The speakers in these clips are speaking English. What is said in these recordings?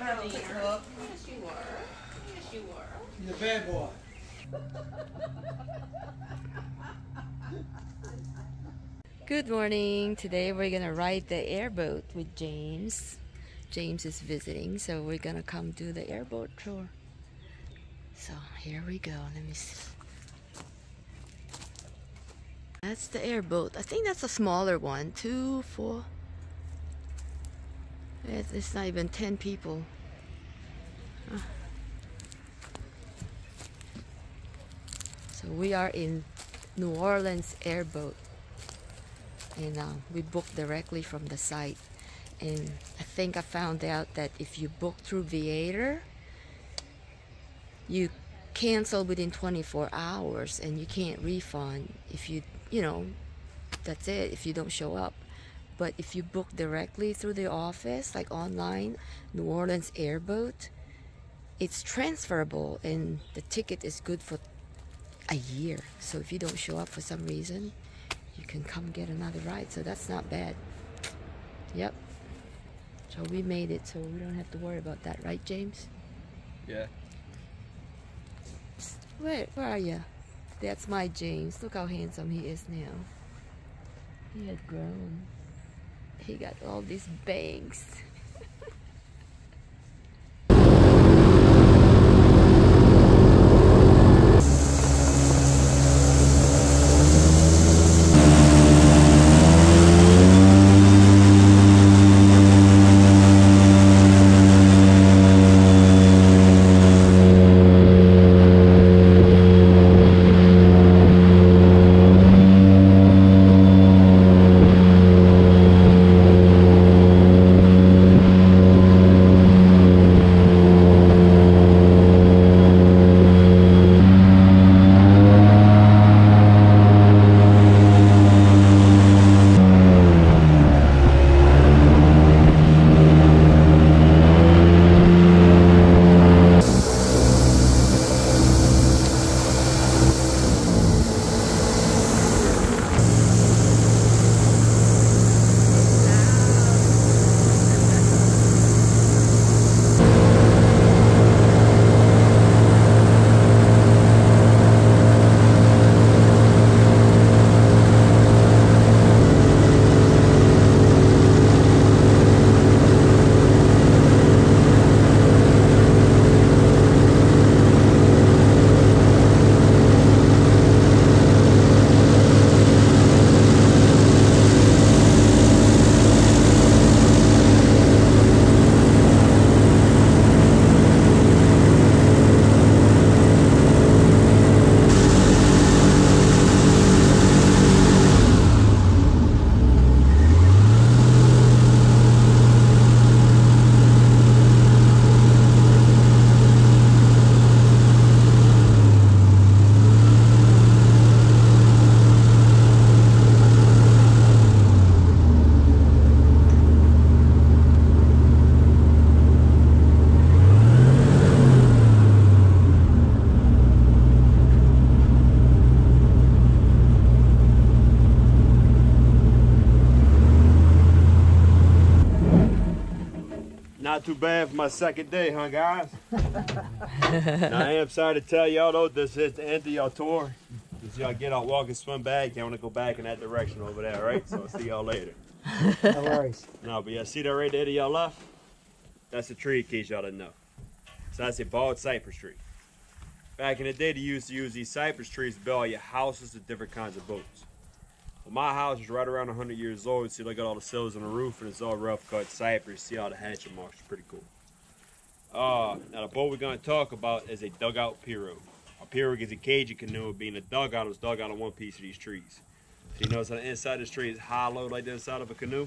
have a quick look. Yes, you were. Yes, you were. You're a bad boy. Good morning. Today we're gonna ride the airboat with James. James is visiting, so we're gonna come do the airboat tour. So here we go. Let me see. That's the airboat. I think that's a smaller one. 2, 4. It's not even 10 people. So we are in New Orleans airboat. And we booked directly from the site. And I think I found out that if you book through Viator, you cancel within 24 hours and you can't refund if you know, that's it, if you don't show up. But if you book directly through the office, like online, New Orleans airboat, it's transferable and the ticket is good for a year. So if you don't show up for some reason, you can come get another ride. So that's not bad. Yep. So we made it, so we don't have to worry about that, right, James? Yeah. Where are you? That's my James. Look how handsome he is now. He had grown. He got all these bangs. Not too bad for my second day, huh, guys? Now, I am sorry to tell y'all, though, this is the end of y'all tour. As y'all get out, walk and swim back, y'all want to go back in that direction over there, right? So I'll see y'all later. No worries. No, but y'all see that right there to y'all left? That's a tree, in case y'all didn't know. So that's a bald cypress tree. Back in the day, they used to use these cypress trees to build all your houses and different kinds of boats. Well, my house is right around 100 years old. See, look at all the sills on the roof, and it's all rough cut cypress. See all the hatchet marks, it's pretty cool. Now the boat we're gonna talk about is a dugout pirogue. A pirogue is a Cajun canoe, being a dugout was dug out of one piece of these trees. So you notice how the inside of this tree is hollow like the inside of a canoe?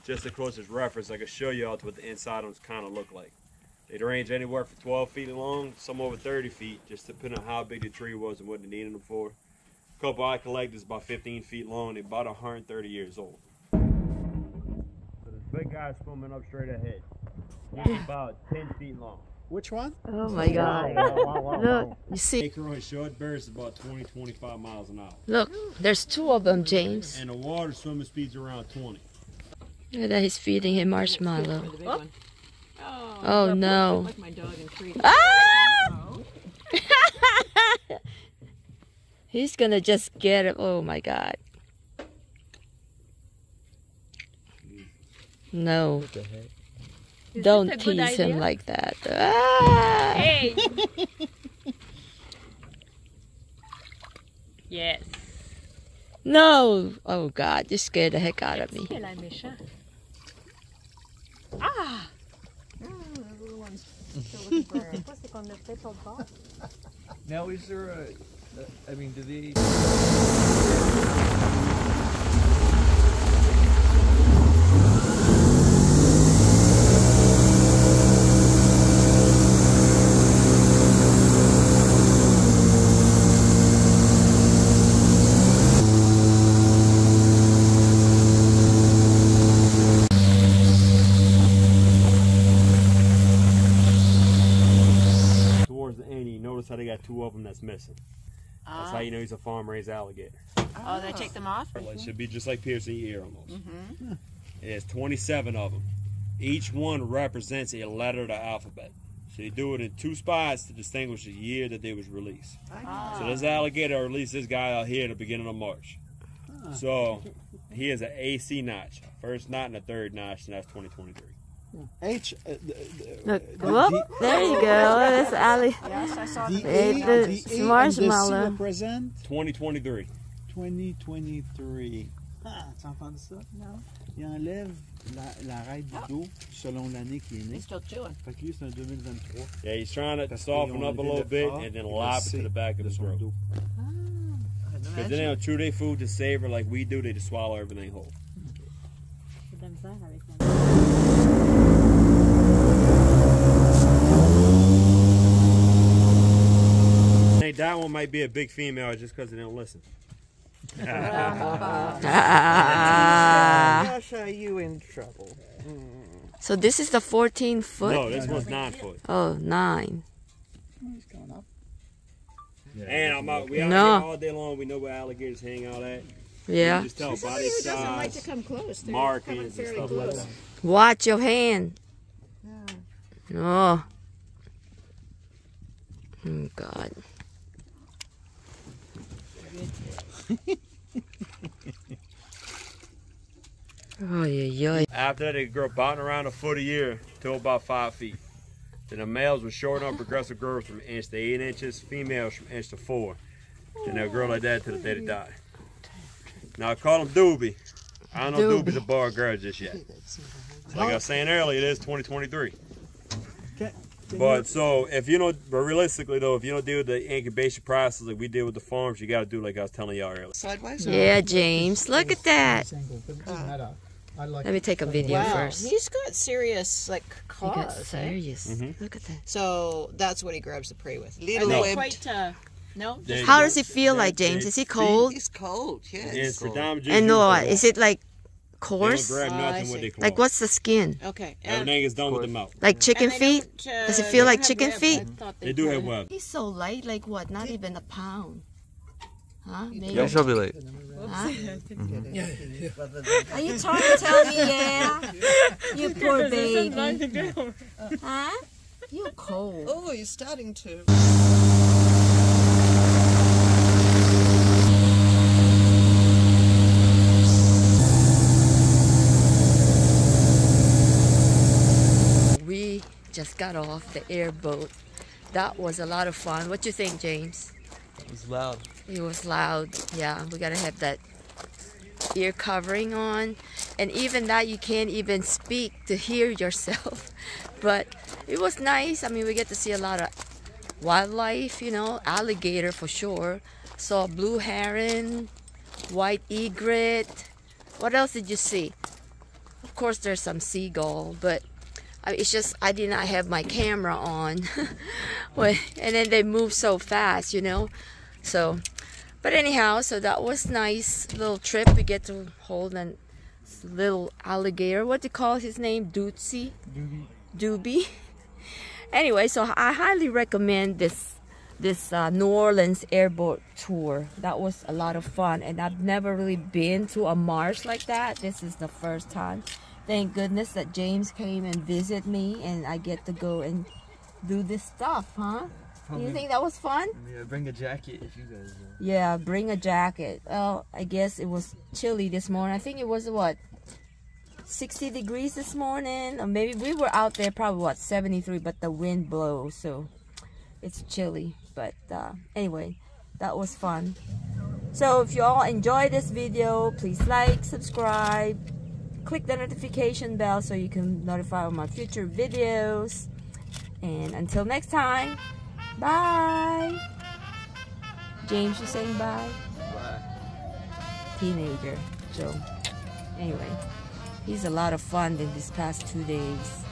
Just the closest reference, I can show you all to what the inside ones kind of look like. They'd range anywhere from 12 feet long, some over 30 feet, just depending on how big the tree was and what they needed them for. A couple I collected is about 15 feet long. They're about 130 years old. So this big guy swimming up straight ahead. He's about 10 feet long. Which one? Oh my God. Look, you see. Acre on short bursts about 20-25 miles an hour. Look, there's two of them, James. And the water swimming speed's around 20. Look at that, he's feeding him marshmallow. The big one. Oh. Oh no. Like my dog and treat. Ah! He's gonna just get it. Oh my god. No. What the heck? Don't this a good tease him idea? like that. Ah! Hey. Yes. No. Oh god, you scared the heck out of me. Elle est méchant. Ah! Now, is there a? I mean, do they? Towards the end, you notice how they got two of them that's missing. That's how you know he's a farm-raised alligator. Oh, they take them off? Well, it should be just like piercing your ear almost. Mm-hmm. It has 27 of them. Each one represents a letter of the alphabet. So they do it in two spots to distinguish the year that they was released. So this alligator released this guy out here at the beginning of March. So he has an AC notch, first knot and a third notch, and that's 2023. H. Look, whoop, there you go. That's Ali. Yes, I saw The the Hey, A, the the A marshmallow. and the C represent 2023. 2023. Ah, tu entends ça? Non. Il enlève la raide du dos selon l'année qu'il est né. He's still chewing. Fait que lui, c'est un 2023. Yeah, he's trying to Parce soften qu'ils ont up a enlevé little le bit A and then et le lob it C to the back of de his son throat. dos. Because then they don't chew their food to savor like we do, they just swallow everything whole. Hey, that one might be a big female just because they don't listen. Ah. Gosh, are you in trouble? So this is the 14 foot? No, this one's 9 foot. Oh, 9. He's going up. And we out No. here all day long. We know where alligators hang out at. Yeah. You just tell body Who doesn't like to size, come close? They're coming markings, and fairly stuff like close. that. Watch your hand. Oh. Oh, God. Oh, yeah, yeah. After that, they grow about around a foot a year till about 5 feet. Then the males will shorten up progressive growth from inch to 8 inches, females from inch to 4. And they'll grow like that till the day they die. Now I call them doobie. I don't know if doobie's a boy or girl just yet. Like I was saying earlier, it is 2023. But so if you don't, but realistically though, if you don't deal with the incubation process like we did with the farms, you got to do like I was telling y'all earlier. Sideways? Yeah, James. Look at that. I like Let me take a video Wow, first. he's got serious, like, He claws, got eh? serious. Look at that. So that's what he grabs the prey with. Little Are they webbed. quite, no? They- How does it feel they- like, James? they Is it feed- cold? It's cold, yes. It's predominantly And used what? for Is it like They don't coarse? grab Oh, I nothing see. with their claws. Like what's the skin? Okay. And, Everything is done with the mouth. Like chicken and they feet? don't, Does it they feel don't like have chicken webs. feet? I thought They do have did. webs. He's so light, like what? Not even a pound. Huh? Maybe. Yeah, she'll be late. Huh? Are you trying to tell me, yeah? You poor baby. Huh? You cold. Oh, you're starting to. We just got off the airboat. That was a lot of fun. What you think, James? It was loud. It was loud. Yeah, we gotta have that ear covering on. And even that, you can't even speak to hear yourself. But it was nice. I mean, we get to see a lot of wildlife, you know, alligator for sure. Saw blue heron, white egret. What else did you see? Of course, there's some seagull, but it's just I did not have my camera on. And then they move so fast, you know. So, but anyhow, so that was nice little trip. We get to hold a little alligator. What do you call his name? Dootsie? Doobie. Anyway, so I highly recommend this New Orleans airboat tour. That was a lot of fun, and I've never really been to a marsh like that. This is the first time. thank goodness that James came and visit me, and I get to go and do this stuff, huh? Do you think that was fun? Yeah, bring a jacket if you guys. Yeah, bring a jacket. Well, I guess it was chilly this morning. I think it was what, 60 degrees this morning, or maybe we were out there probably what, 73, but the wind blows, so it's chilly. But anyway, that was fun. So if you all enjoyed this video, please like, subscribe, click the notification bell so you can notify of my future videos. And until next time, bye. James, you saying bye? Bye. Teenager. So anyway, he's a lot of fun in these past 2 days.